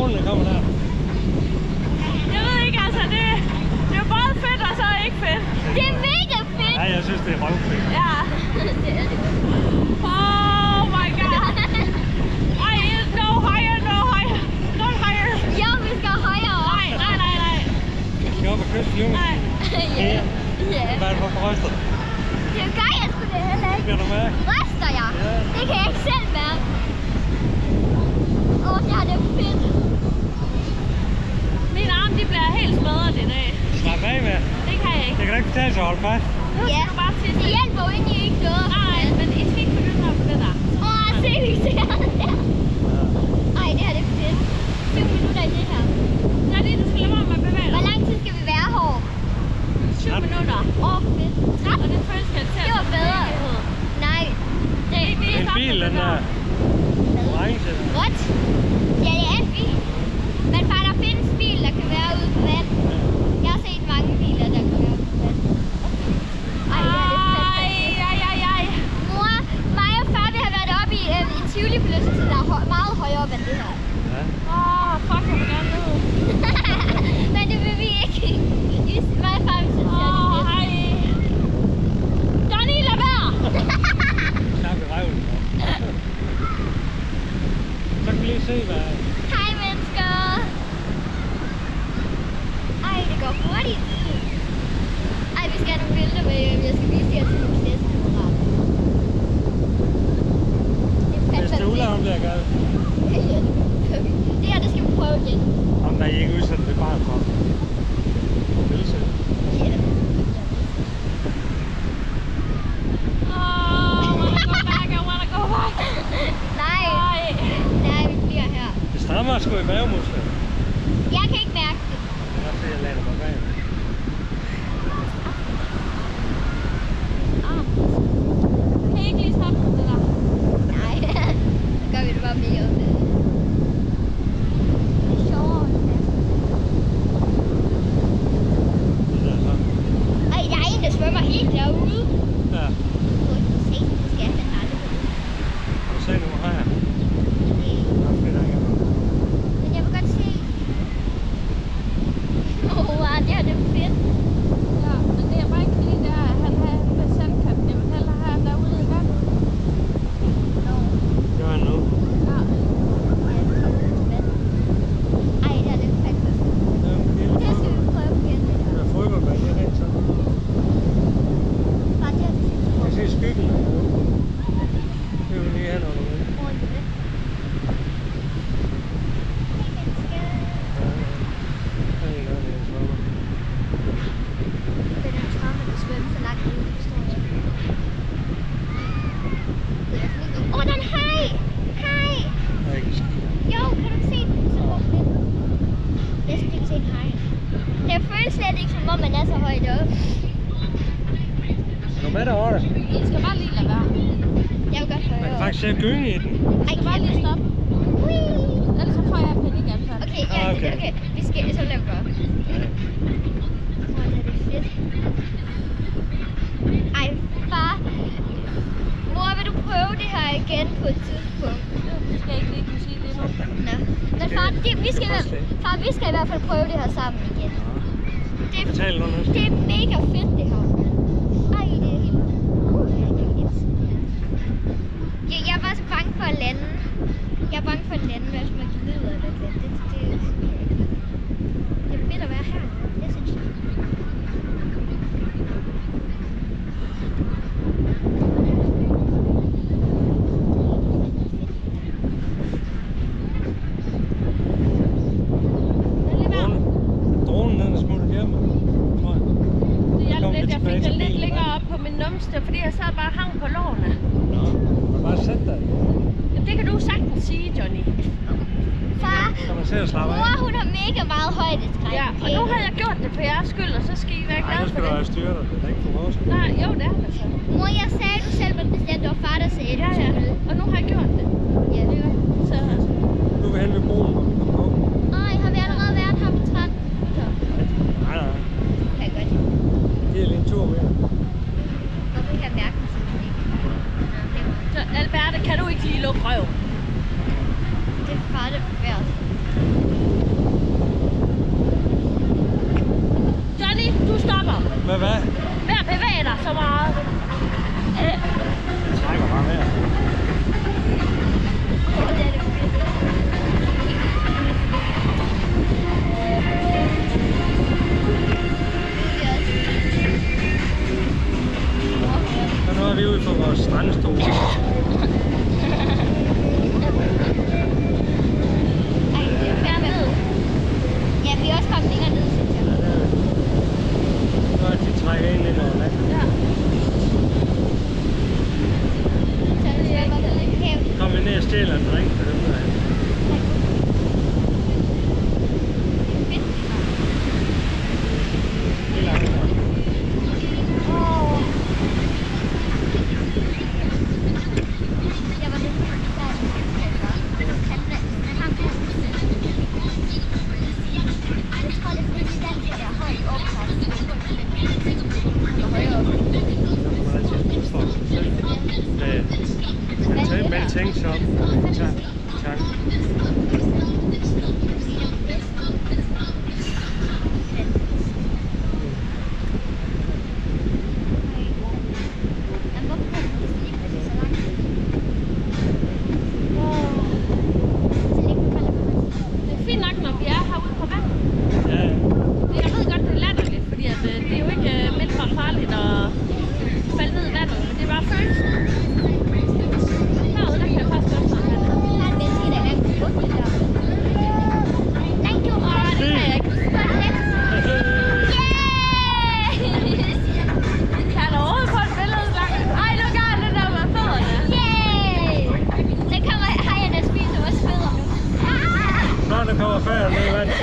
dronen, der kommer der? Jeg ved ikke, altså det er både fedt og så ikke fedt. Det er mega fedt! Ja, jeg synes, det er røvfedt. Ja. Det er det. Oh my god. Ej, no higher, no higher. Not higher. Jo, vi skal højere op. Nej. Vi skal op og kysse flyvemaskinen. Ja. Ja. Hvad er det for ryster? Det er gør jeg sgu det heller ikke. Skal du med? Ryster jeg? Ja. Det kan jeg ikke selv mærke. Åh, det er det fedt. Mine arme, de bliver helt smadret i dag. Slap af med. Det kan jeg ikke. Det kan da ikke betale sig at holde fast. Nu skal Ja. du bare tisse. Det hjælper jo egentlig ikke noget. Nej, men I skal ikke begynde at det der. Åh, se, vi ser det der. Ej, det her det er fedt. 7 minutter i det her. Så er det, du skal lade være med at bevæge Hvor dig. lang tid skal vi være her? 7 minutter. Åh, fedt. Og det føles til Det var bedre. Nej. Det er ikke En bil, den der. Orange. What? Ja, det er en bil. Men far, der findes bil, der kan være ude på vand. Jeg har set mange biler, der kan være ude på vand. Ej, det er det fedt. Ej. Mor, mig og far, vi har været oppe i Tivoli-forlystelse, der er meget højere op end det her. Ja. Fuck, jeg vil gerne ned. Men det vil vi ikke. Mig og far, vi synes, det er det fedt. Hej. Johnny, lad være! Tak i røven. Så kan vi lige se, hvad... Hej, mennesker. Ej, det går hurtigt. Ej, vi skal have nogle billeder med. Jeg skal vise jer til min klassekammerat. Det er Hvis det fandme Ulla, hun fedt. bliver glad. Det her, det skal vi prøve igen. Om der ikke udsat det barn for. Vildse. Ja. I wanna go back. Nej, nej, vi bliver her. Det strammer sgu i mavemuskler. Jeg kan ikke mærke det. Det er også det, jeg lader mig bag. Kan I ikke lige stoppe det der? Nej, så gør vi det bare mere ud af det. Det er sjovere at holde fast. Det der så. Ej, der er en, der svømmer helt derude. Ja. Se, det skal han aldrig på. Og se nu her. Okay. Nå, fedt, ikke? Men jeg vil godt se. Wow, det her det er fedt. Ja, men det jeg bare ikke kan lide, det er, at han har med sandkant. Jeg vil hellere have derude i vandet. Nå. Det var nu. Ja. Ja, vi kommer ud til vand. Ej, det her det er fandme fedt. Det er en lille Det skal vi prøve igen, det Det her. er fodboldbane, det er rent sådan. Bare det her, det er fedt. Jeg kan se skyggen. Det er jo lige henover. Hvor er det? Hej, mennesker. Ja, det er godt, det er sådan. Den er tramme, der svømmer så langt ud, forstår jeg. Det er i hvert fald ikke. Åh, der er en haj! Hej! Jeg kan ski. Jo, kan du se den? Så går den. Jeg skal ikke se en haj. Det føles slet ikke, som om man er så højt oppe. Er du med derovre? I skal bare lige lade være. Jeg vil godt Man kan høre. faktisk se gynge i den. Ej, Så bare lige stoppe. Ui. Ellers så får jeg panikanfald. Okay, ja, Ah, okay. okay. Vi skal så lave det op. Hvor er det fedt. Ej, far. Mor, vil du prøve det her igen på et tidspunkt? Det skal jeg ikke lige kunne sige det nu. Nå. Men far, vi skal i hvert fald prøve det her sammen igen. Det er, Fortæl noget nu. det er mega fedt, det her. Ej, det er helt... Jeg er bare så bange for at lande. Jeg er bange for at lande, hvis man glider eller et eller andet. Det er fedt at være her. Det synes jeg. Dronen den er smuttet hjem, tror jeg. Det hjalp Kom lidt. lidt Jeg tilbage fik til det lidt bilen, længere hva'? op på min numste, fordi jeg sad bare og hang på lårene. Nå, du kan bare sætte dig. Jamen, det kan du sagtens sige, Johnny. Far, Når man ser at slappe af. mor, hun har mega meget højdeskræk. Ja, og nu har jeg gjort det for jeres skyld, og så skal I være Nej, glade nu for skal du have det. styr dig. Det er ikke for vores skyld. Nej, jo, det er det så. Mor, jeg sagde du selv, men bestemt, det var far, der sagde Ja, du ja. skulle. Og nu har jeg gjort det. Ja, det var. Så Nu er vi hen ved broen, hvor vi kan gå. Ej, har vi allerede været her på 13 minutter? Nej, nej. Kan jeg godt. Det er lige en tur mere. Hvorfor kan jeg mærke den sådan ikke? Nå, det var. Så Alberte, kan du ikke lige lukke røven? Det er far, der bevæger sig. Med hvad? Med at bevæge dig så meget. Jeg trækker bare mere. Og nu er vi ude på vores strandstol. Ja, vi er også kommet længere ned, synes jeg. Nu er de trækker ind lidt over land. Ja. Så vi er bare lidt havet. Kom vi ned og stjæler en drink for dem der. Helt andet. Jeg var lidt jeg tror, det er fordi, den der højt opsat. Højere op. Men tænk så. Tak. Tak. Det er fint nok, når vi er herude på vandet. Ja. Jeg ved godt, det er latterligt, fordi at, det er jo ikke mindre farligt at falde ned i vandet, men det er bare følelsen. Herude, der kan jeg faktisk godt snakke vandet. Her er en ventil, der kan gå på der. Thank you, Nej, det kan jeg ikke. Kan han overhovedet få et billede lang? Ej, nu gør han det der med fødderne. Yay! Så kommer hejerne og spiser vores fødder nu. Nå, der kommer færre ned i vandet.